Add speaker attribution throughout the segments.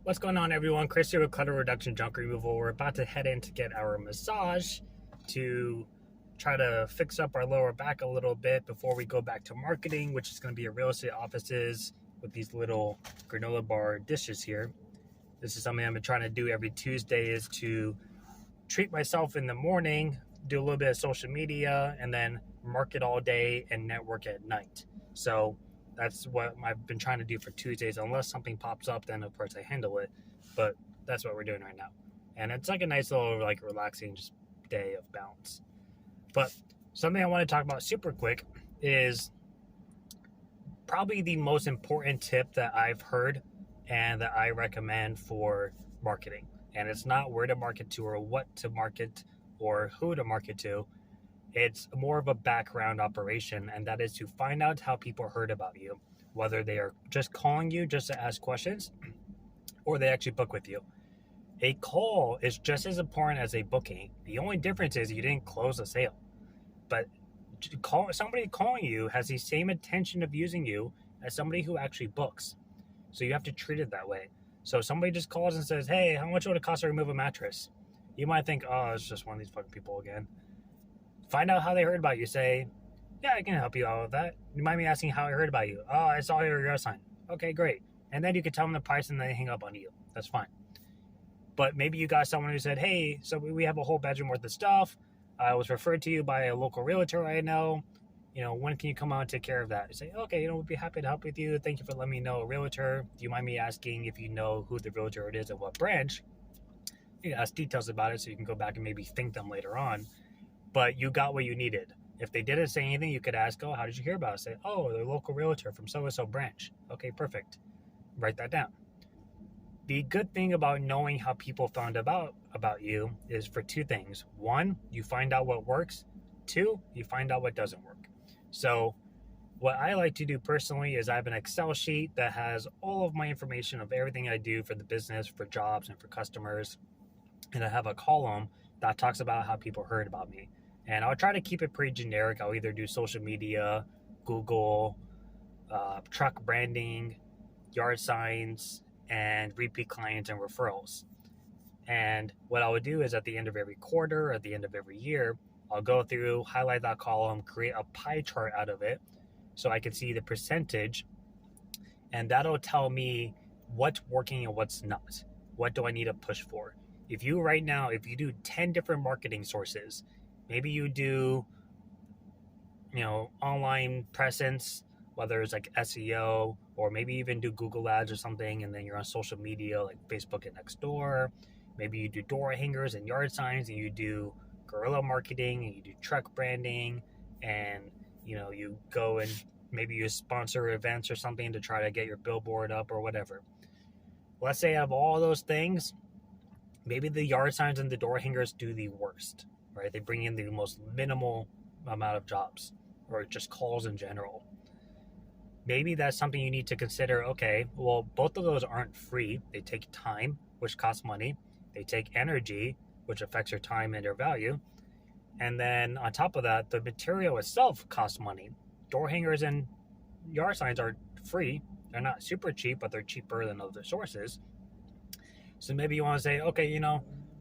Speaker 1: What's going on, everyone? Chris here with Clutter Reduction Junk Removal. We're about to head in to get our massage to try to fix up our lower back a little bit before we go back to marketing, which is going to be a real estate offices with these little granola bar dishes here. This is something I've been trying to do every Tuesday, is to treat myself in the morning, do a little bit of social media, and then market all day and network at night. So that's what I've been trying to do for Tuesdays. Unless something pops up, then of course I handle it. But that's what we're doing right now. And it's like a nice little relaxing just day of balance. But something I want to talk about super quick is probably the most important tip that I've heard and that I recommend for marketing. And it's not where to market to or what to market or who to market to. It's more of a background operation, and that is to find out how people heard about you, whether they are just calling you just to ask questions or they actually book with you. A call is just as important as a booking. The only difference is you didn't close a sale. But somebody calling you has the same intention of using you as somebody who actually books. So you have to treat it that way. So if somebody just calls and says, hey, how much would it cost to remove a mattress? You might think, oh, it's just one of these fucking people again. Find out how they heard about you. Say, yeah, I can help you out with that. You might be asking how I heard about you. Oh, I saw your yard sign. Okay, great. And then you can tell them the price and they hang up on you. That's fine. But maybe you got someone who said, hey, so we have a whole bedroom worth of stuff. I was referred to you by a local realtor I know. When can you come out and take care of that? You say, okay, we'd be happy to help with you. Thank you for letting me know a realtor. Do you mind me asking if you know who the realtor it is and what branch? You can ask details about it so you can go back and maybe thank them later on. But you got what you needed. If they didn't say anything, you could ask, oh, how did you hear about it? Say, oh, the local realtor from so-and-so branch. Okay, perfect. Write that down. The good thing about knowing how people found about you is for two things. One, you find out what works. Two, you find out what doesn't work. So what I like to do personally is I have an Excel sheet that has all of my information of everything I do for the business, for jobs, and for customers. And I have a column that talks about how people heard about me. And I'll try to keep it pretty generic. I'll either do social media, Google, truck branding, yard signs, and repeat clients and referrals. And what I would do is at the end of every quarter, at the end of every year, I'll go through, highlight that column, create a pie chart out of it so I can see the percentage. And that'll tell me what's working and what's not. What do I need to push for? If you do 10 different marketing sources, maybe you do, online presence, whether it's like SEO, or maybe even do Google ads or something, and then you're on social media like Facebook and Nextdoor. Maybe you do door hangers and yard signs, and you do guerrilla marketing, and you do truck branding, and you go and maybe you sponsor events or something to try to get your billboard up or whatever. Let's say out of all those things, maybe the yard signs and the door hangers do the worst, right? They bring in the most minimal amount of jobs or just calls in general. Maybe that's something you need to consider. Okay, well, both of those aren't free. They take time, which costs money. They take energy, which affects your time and your value. And then on top of that, the material itself costs money. Door hangers and yard signs are free. They're not super cheap, but they're cheaper than other sources. So maybe you want to say, okay,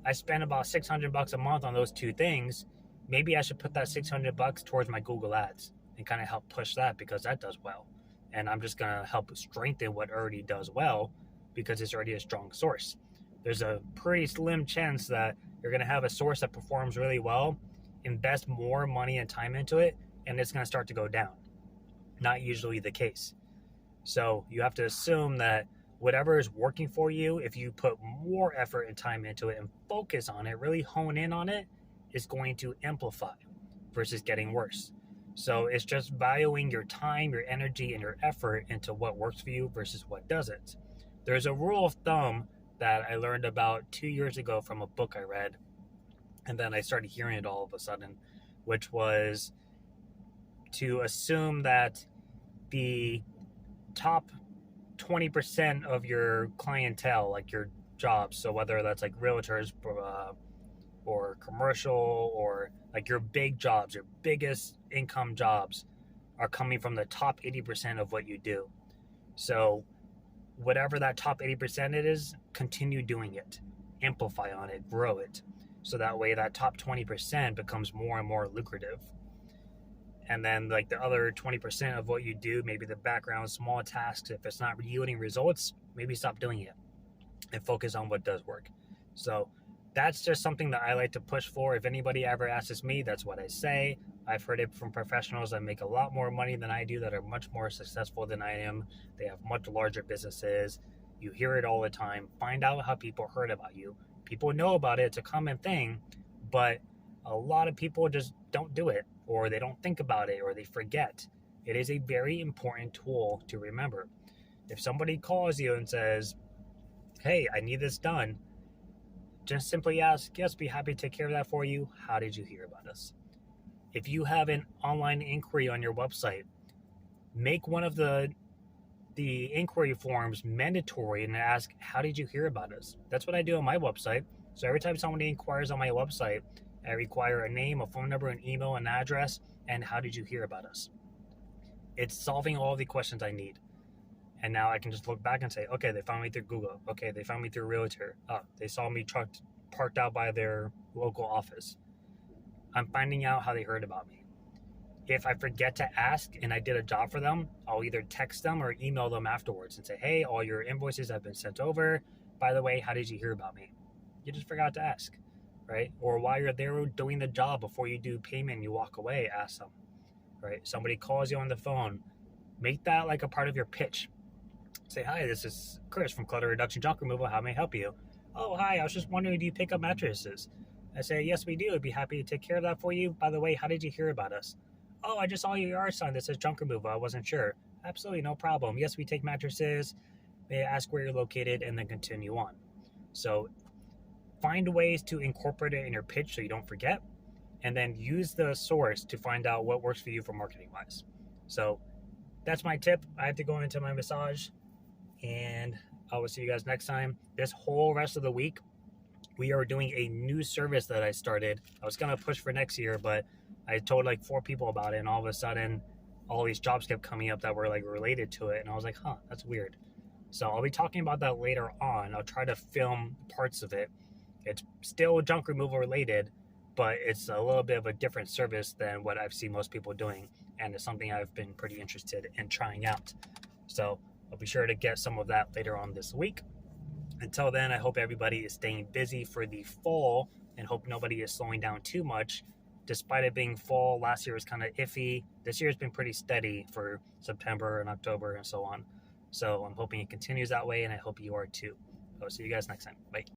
Speaker 1: I spend about $600 a month on those two things. Maybe I should put that $600 towards my Google ads and kind of help push that because that does well. And I'm just going to help strengthen what already does well because it's already a strong source. There's a pretty slim chance that you're going to have a source that performs really well, invest more money and time into it, and it's going to start to go down. Not usually the case. So you have to assume that whatever is working for you, if you put more effort and time into it and focus on it, really hone in on it, is going to amplify versus getting worse. So it's just valuing your time, your energy, and your effort into what works for you versus what doesn't. There's a rule of thumb that I learned about 2 years ago from a book I read, and then I started hearing it all of a sudden, which was to assume that the top 20% of your clientele, like your jobs, so whether that's like realtors or commercial or like your big jobs, your biggest income jobs are coming from the top 80% of what you do. So whatever that top 80% it is, continue doing it, amplify on it, grow it. So that way that top 20% becomes more and more lucrative. And then like the other 20% of what you do, maybe the background small tasks, if it's not yielding results, maybe stop doing it and focus on what does work. So that's just something that I like to push for. If anybody ever asks me, that's what I say. I've heard it from professionals that make a lot more money than I do, that are much more successful than I am. They have much larger businesses. You hear it all the time. Find out how people heard about you. People know about it. It's a common thing, but a lot of people just don't do it, or they don't think about it, or they forget. It is a very important tool to remember. If somebody calls you and says, hey, I need this done, just simply ask, yes, be happy to take care of that for you. How did you hear about us? If you have an online inquiry on your website, make one of the inquiry forms mandatory and ask, how did you hear about us? That's what I do on my website. So every time somebody inquires on my website, I require a name, a phone number, an email, an address, and how did you hear about us? It's solving all the questions I need. And now I can just look back and say, okay, they found me through Google. Okay, they found me through Realtor. Oh, they saw me parked out by their local office. I'm finding out how they heard about me. If I forget to ask and I did a job for them, I'll either text them or email them afterwards and say, hey, all your invoices have been sent over. By the way, how did you hear about me? You just forgot to ask, right? Or while you're there doing the job, before you do payment, you walk away, ask them, right? Somebody calls you on the phone. Make that like a part of your pitch. Say, hi, this is Chris from Clutter Reduction Junk Removal. How may I help you? Oh, hi, I was just wondering, do you pick up mattresses? I say, yes, we do. I'd be happy to take care of that for you. By the way, how did you hear about us? Oh, I just saw your yard sign that says junk removal. I wasn't sure. Absolutely, no problem. Yes, we take mattresses. May I ask where you're located, and then continue on. So find ways to incorporate it in your pitch so you don't forget, and then use the source to find out what works for you for marketing-wise. So that's my tip. I have to go into my massage, and I will see you guys next time. This whole rest of the week, we are doing a new service that I started. I was going to push for next year, but I told like 4 people about it, and all of a sudden all these jobs kept coming up that were like related to it, and I was like, that's weird. So I'll be talking about that later on. I'll try to film parts of it. It's still junk removal related, but it's a little bit of a different service than what I've seen most people doing, and it's something I've been pretty interested in trying out. So I'll be sure to get some of that later on this week. Until then, I hope everybody is staying busy for the fall, and hope nobody is slowing down too much. Despite it being fall, last year was kind of iffy. This year has been pretty steady for September and October and so on. So I'm hoping it continues that way, and I hope you are too. I'll see you guys next time. Bye.